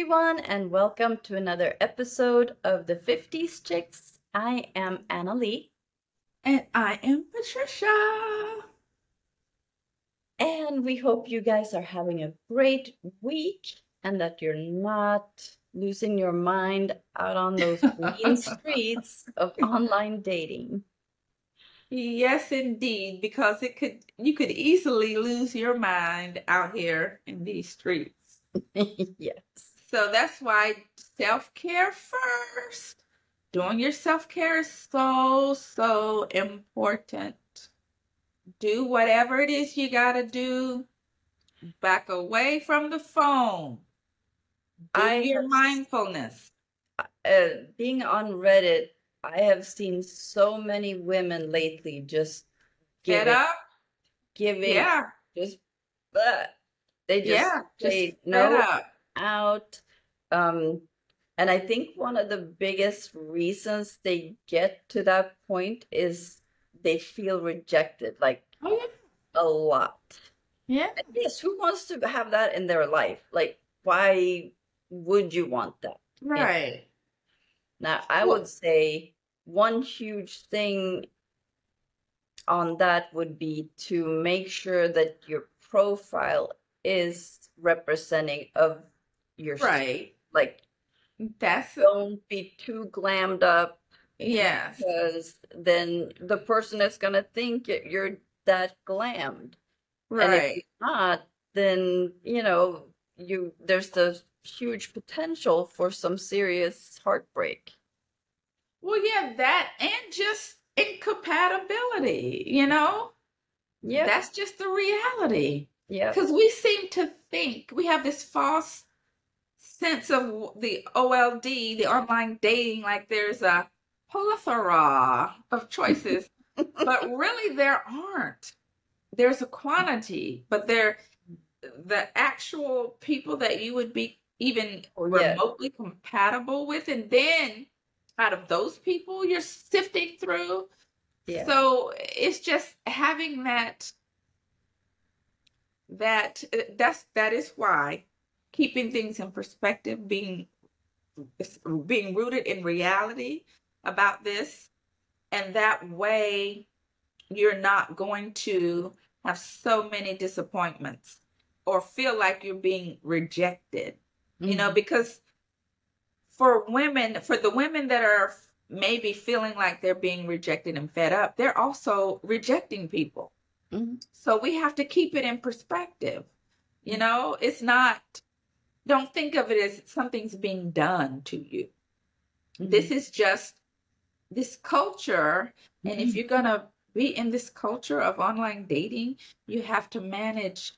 everyone, and welcome to another episode of the 50s Chicks. I am Annalie. And I am Patricia. And we hope you guys are having a great week and that you're not losing your mind out on those mean streets of online dating. Yes, indeed, because you could easily lose your mind out here in these streets. Yes. So that's why self-care first. Doing your self-care is so important. Do whatever it is you gotta do. Back away from the phone. Do your mindfulness. Being on Reddit, I have seen so many women lately just Get up. giving, Yeah. just, they just say no up. Out. And I think one of the biggest reasons they get to that point is they feel rejected, like a lot. Yeah. And yes, who wants to have that in their life? Like, why would you want that? Right. Now, I would say one huge thing on that would be to make sure that your profile is representing of your like don't be too glammed up. Yes. Because then the person is gonna think you're that glammed. Right. And if you're not, then there's the huge potential for some serious heartbreak. Well, yeah, that and just incompatibility, Yeah. That's just the reality. Yeah. Because we seem to think we have this false sense of the OLD, the online dating, like there's a plethora of choices, but really there aren't. There's a quantity, but the actual people that you would be even remotely compatible with, and then out of those people you're sifting through. Yeah. So it's just having that is why keeping things in perspective, being rooted in reality about this, and that way you're not going to have so many disappointments or feel like you're being rejected. Because for the women that are maybe feeling like they're being rejected and fed up, they're also rejecting people. So we have to keep it in perspective. It's not, don't think of it as something's being done to you. This is just this culture. And if you're going to be in this culture of online dating, you have to manage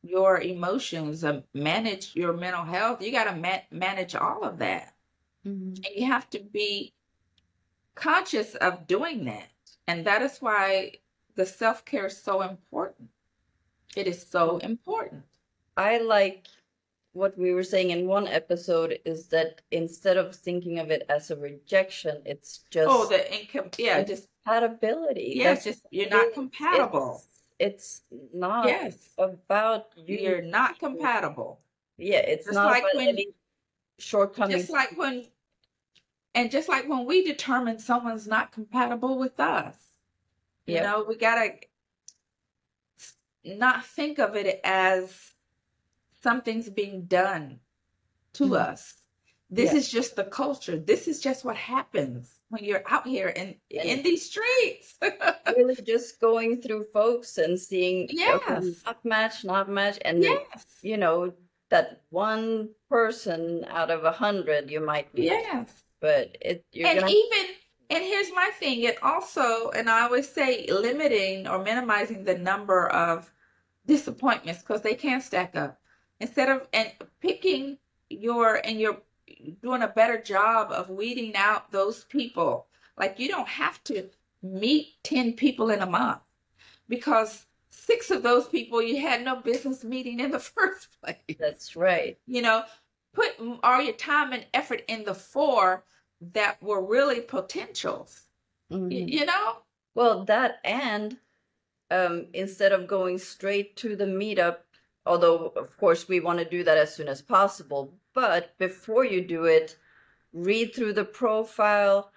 your emotions, manage your mental health. You got to manage all of that. And you have to be conscious of doing that. And that is why the self-care is so important. It is so important. I like what we were saying in one episode is that instead of thinking of it as a rejection, it's just just compatibility. Yeah, it's just you're not compatible. It's not about you. You're not compatible. Yeah, it's just not like about any shortcomings. Just like when we determine someone's not compatible with us, we gotta not think of it as something's being done to us. This is just the culture. This is just what happens when you're out here in these streets. Really just going through folks and seeing not match. And that one person out of 100 you might meet. But and here's my thing. It also, and I always say limiting or minimizing the number of disappointments because they can stack up. Instead of picking you're doing a better job of weeding out those people. Like you don't have to meet 10 people in a month because 6 of those people you had no business meeting in the first place. That's right. Put all your time and effort in the 4 that were really potentials. Well, that and instead of going straight to the meetup, although of course we want to do that as soon as possible, But before you do it, read through the profile,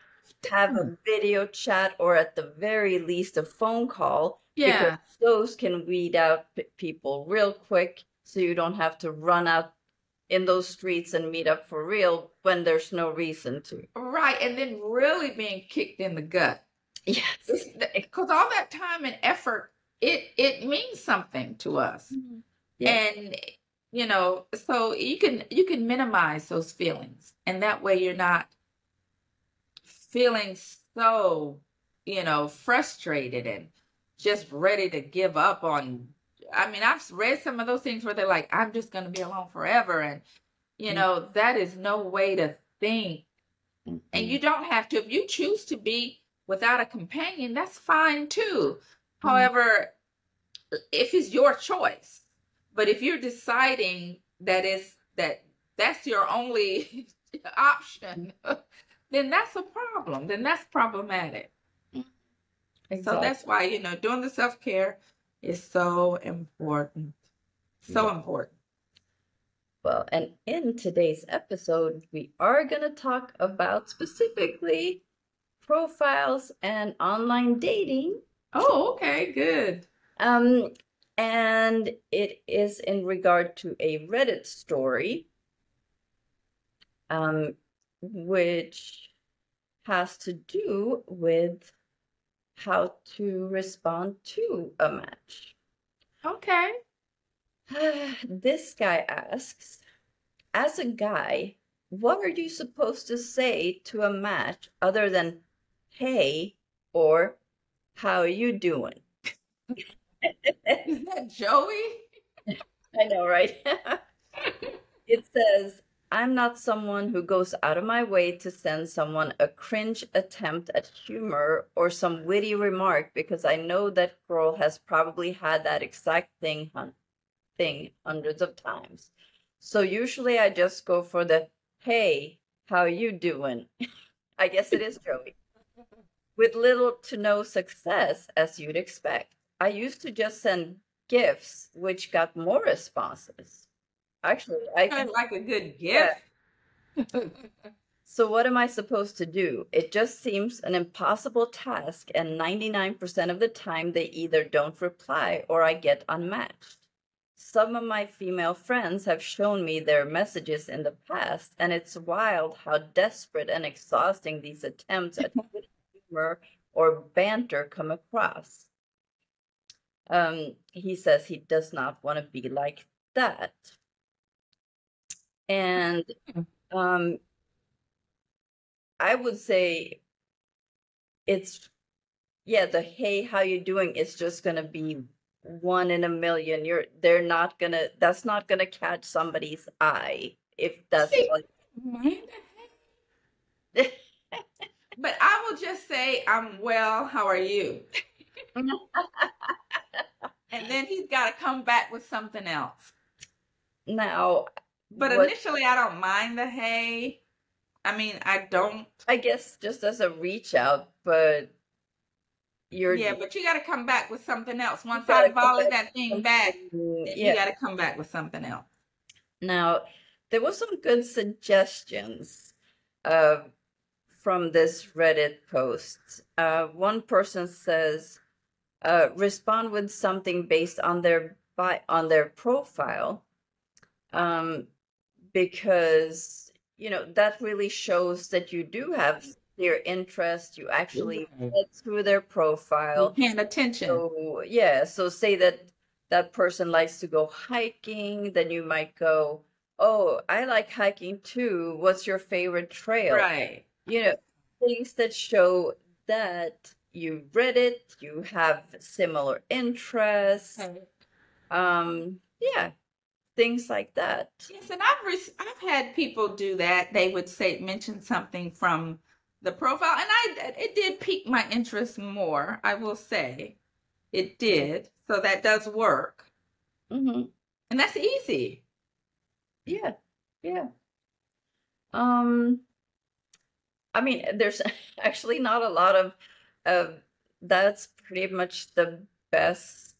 have a video chat, or at the very least a phone call, because Yeah. those can weed out people real quick, so you don't have to run out in those streets and meet up for real when there's no reason to. Right. And then really being kicked in the gut. Yes. Because all that time and effort, it means something to us. Yeah. And so you can minimize those feelings. And that way you're not feeling so, frustrated and just ready to give up on. I mean, I've read some of those things where they're like, I'm just going to be alone forever. And, that is no way to think. And you don't have to. If you choose to be without a companion, that's fine too. However, if it's your choice, but if you're deciding that's your only option, then that's a problem. Then that's problematic. Exactly. So that's why, doing the self-care is so important. So important. Well, and in today's episode, we are going to talk about specifically profiles and online dating. Oh, okay, good. And it is in regard to a Reddit story, which has to do with how to respond to a match. Okay. This guy asks, as a guy, what are you supposed to say to a match other than, hey, or how are you doing? Is that Joey? I know, right? It says, I'm not someone who goes out of my way to send someone a cringe attempt at humor or some witty remark because I know that girl has probably had that exact thing hundreds of times. So usually I just go for the, hey, how you doing? I guess it is Joey. With little to no success, as you'd expect. I used to just send GIFs, which got more responses. Actually, I like a good gift. Yeah. So what am I supposed to do? It just seems an impossible task, and 99% of the time they either don't reply or I get unmatched. Some of my female friends have shown me their messages in the past, and it's wild how desperate and exhausting these attempts at humor or banter come across. He says he does not want to be like that. And I would say it's, the hey, how you doing is just going to be one in a million. That's not gonna catch somebody's eye if that's what. But I will just say, I'm well, how are you? And then he's got to come back with something else. Now, but initially I don't mind the hey. I mean, I don't. I guess just as a reach out, but but you got to come back with something else. Once I volley that thing back, you got to come back with something else. Now, there was some good suggestions from this Reddit post. One person says, respond with something based on their profile, because that really shows that you do have their interest. You actually read through their profile, paying attention. So say that person likes to go hiking, then you might go, oh, I like hiking too, what's your favorite trail? Right. Things that show that you read it, you have similar interests. Things like that. Yes, and I've had people do that. They would mention something from the profile, and it did pique my interest more, I will say. It did. So that does work. And that's easy. Yeah. I mean, there's actually not a lot of that's pretty much the best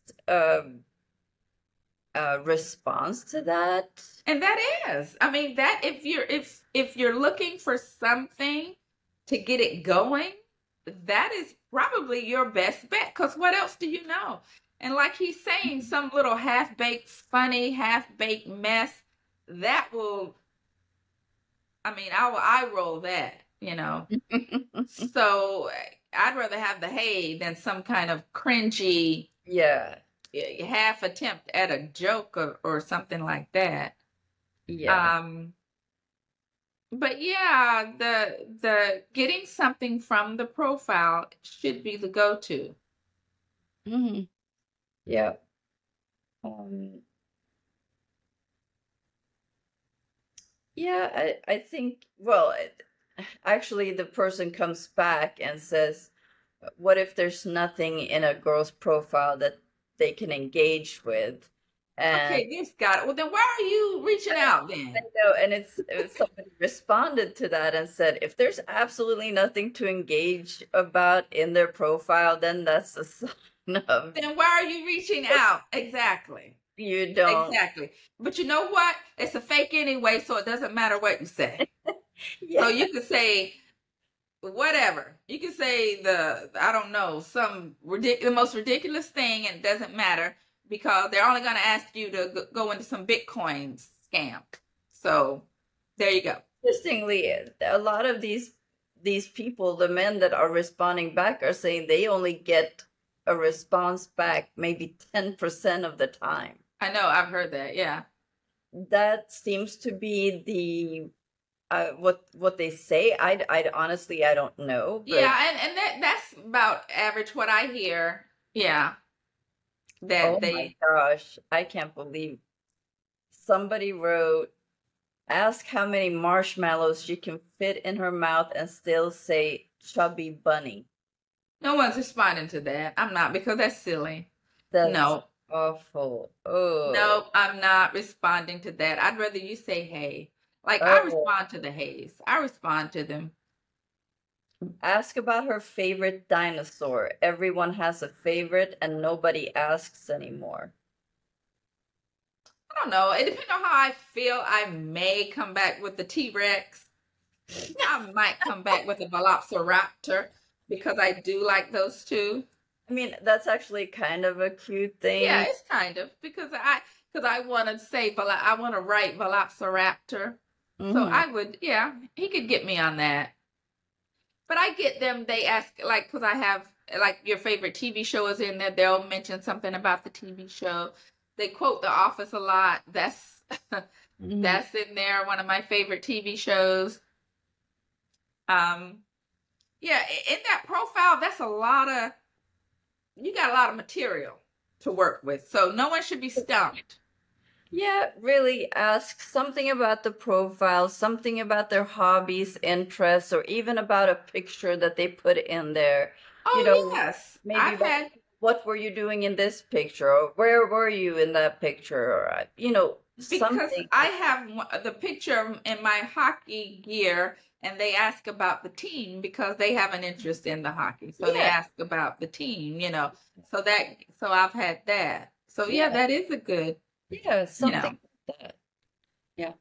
response to that. And that is, I mean, that if you're looking for something to get it going, that is probably your best bet. Because what else do you know? And like he's saying, some little half-baked, funny, half-baked mess that will, I mean, I will eye roll that, you know. So I'd rather have the hey than some kind of cringy Yeah. half attempt at a joke or something like that. Yeah. But yeah, the getting something from the profile should be the go-to. Mhm. Yeah. Um, yeah, I think, well, actually, the person comes back and says, what if there's nothing in a girl's profile that they can engage with? And Okay, this got it. Well, then why are you reaching out I then? know, and somebody responded to that and said, if there's absolutely nothing to engage about in their profile, then that's a sign of Then why are you reaching out? Exactly. you don't. Exactly. But you know what? It's a fake anyway, so it doesn't matter what you say. So Yeah, you could say whatever. You can say I don't know, the most ridiculous thing, and it doesn't matter because they're only going to ask you to go into some Bitcoin scam. So there you go. interestingly, a lot of these people, the men that are responding back, are saying they only get a response back maybe 10% of the time. I know, I've heard that. Yeah. That seems to be the what they say. I honestly I don't know, but Yeah, and that's about average what I hear. Yeah. oh That my they gosh, I can't believe somebody wrote, ask how many marshmallows she can fit in her mouth and still say chubby bunny. no one's responding to that. I'm not because that's silly. That's No. awful. Oh, No, I'm not responding to that. I'd rather you say hey. Like I oh. respond to the hays. I respond to them. Ask about her favorite dinosaur. Everyone has a favorite and nobody asks anymore. I don't know. It depends on how I feel. I may come back with the T-Rex. I might come back with a Velociraptor because I do like those two. I mean, that's actually kind of a cute Yeah, thing. it's kind of because I want to say I want to write Velociraptor. So Hmm. I would, yeah, he could get me on that. But I get them. They ask like because I have like your favorite TV show is in there. They'll mention something about the TV show. They quote The Office a lot. That's Hmm. that's in there. One of my favorite TV shows. Um, yeah, in that profile, that's a lot of you got a lot of material to work with. So no one should be stumped. Yeah, really ask something about the profile, something about their hobbies, interests, or even about a picture that they put in there. You Oh know, yes, maybe I've had what were you doing in this picture, or where were you in that picture, or because something. I have the picture in my hockey gear, and they ask about the team because they have an interest in the hockey. So they Yeah, ask about the team, you know. So I've had that. So yeah, yeah, that is a good, yeah, you something know. like that. Yeah.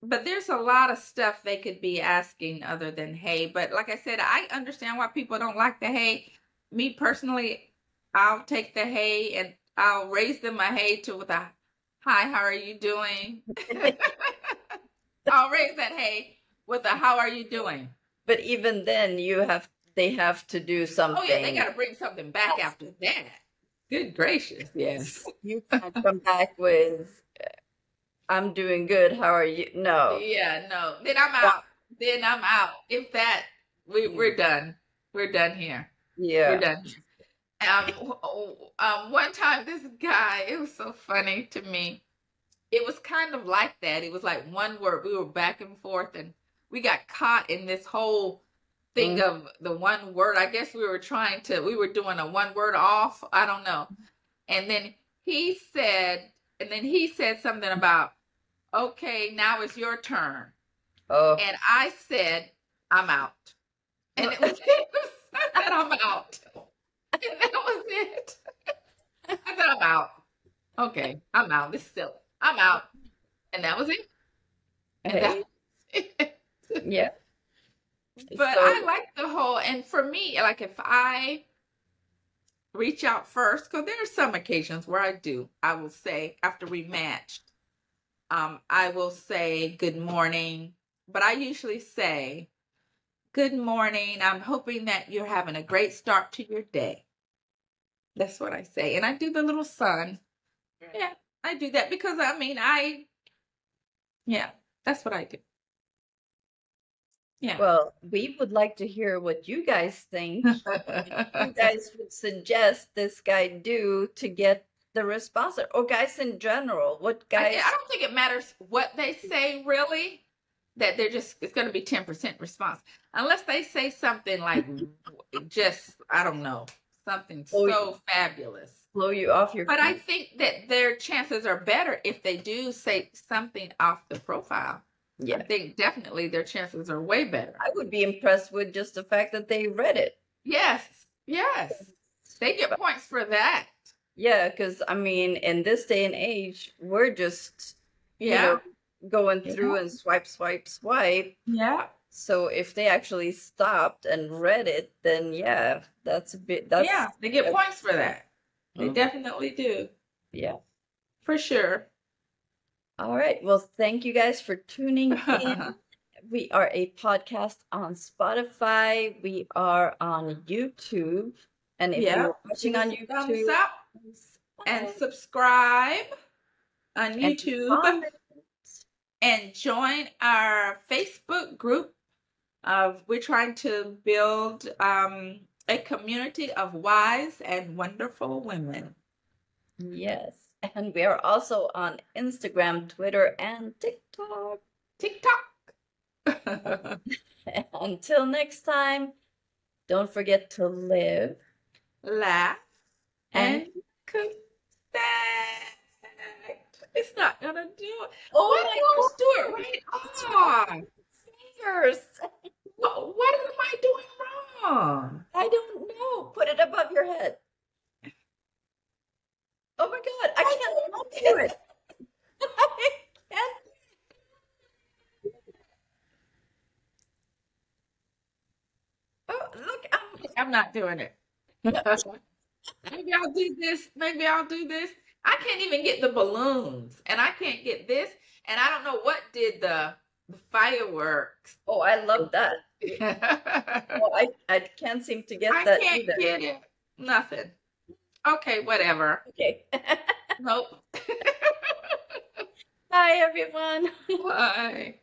But there's a lot of stuff they could be asking other than hey. But like I said, I understand why people don't like the hey. Me personally, I'll take the hey and I'll raise them a hey to with a hi, how are you doing? I'll raise that hey with a how are you doing? But even then, they have to do Oh yeah, they something. got to bring something back after that. Good gracious, yes. You can't come back with, I'm doing good. How are you? No. Yeah, no. Then I'm out. Then I'm out. If that, we're done. We're done here. We're Yeah. done here. One time this guy, it was so funny to me. It was kind of like that. It was like one word. We were back and forth, and we got caught in this whole thing Mm. of the one word. I guess we were doing a one word off. I don't know. And then he said something about, okay, now it's your turn. Oh. And I said, I'm out. And it was, I said, I'm out. And that was it. I said, I'm out. Okay, I'm out. This is silly. I'm out. And that was it. And that Hey, was it. yeah. But So, I like the whole, and for me, like if I reach out first, because there are some occasions where I will say after we matched, I will say good morning, but I usually say good morning. I'm hoping that you're having a great start to your day. That's what I say. And I do the little sun. Yeah, I do that because yeah, that's what I do. Yeah. well, we would like to hear what you guys think. You guys would suggest this guy do to get the response, or guys in general? What I guys? don't think it matters what they say, really, that it's going to be 10% response. Unless they say something like, just, I don't know, something so fabulous. Blow you off your But I feet? think that their chances are better if they do say something off the profile. I Yeah. think definitely their chances are way better. I would be impressed with just the fact that they read it. Yes, yes. They get points for that. Yeah, because I mean, in this day and age, we're just, you Yeah, know, going Yeah. through and swipe, swipe, swipe. yeah, So if they actually stopped and read it, then yeah, that's a bit, that's, yeah. They get points for that. They Mhm. definitely do, Yeah. for sure. All right. Well, thank you guys for tuning in. We are a podcast on Spotify. We are on YouTube. And if Yeah, you're watching on give us a thumbs YouTube, up and subscribe on and YouTube comment. and join our Facebook group. We're trying to build a community of wise and wonderful women. Yes. And we are also on Instagram, Twitter, and TikTok. TikTok. Until next time, don't forget to live Laugh and and connect. It's not gonna do it. oh Why my do God, do it right off? fingers. What am I doing wrong? I don't know. Put it above your head. Oh my God, I can't do it. I can't. Oh, look, I'm not doing it. Maybe I'll do this. Maybe I'll do this. I can't even get the balloons, and I can't get this, and I don't know what did the fireworks. oh, I love that. I Well, I can't seem to get that can't either. get it. Nothing. Okay, whatever. Okay. Nope. Bye, everyone. Bye.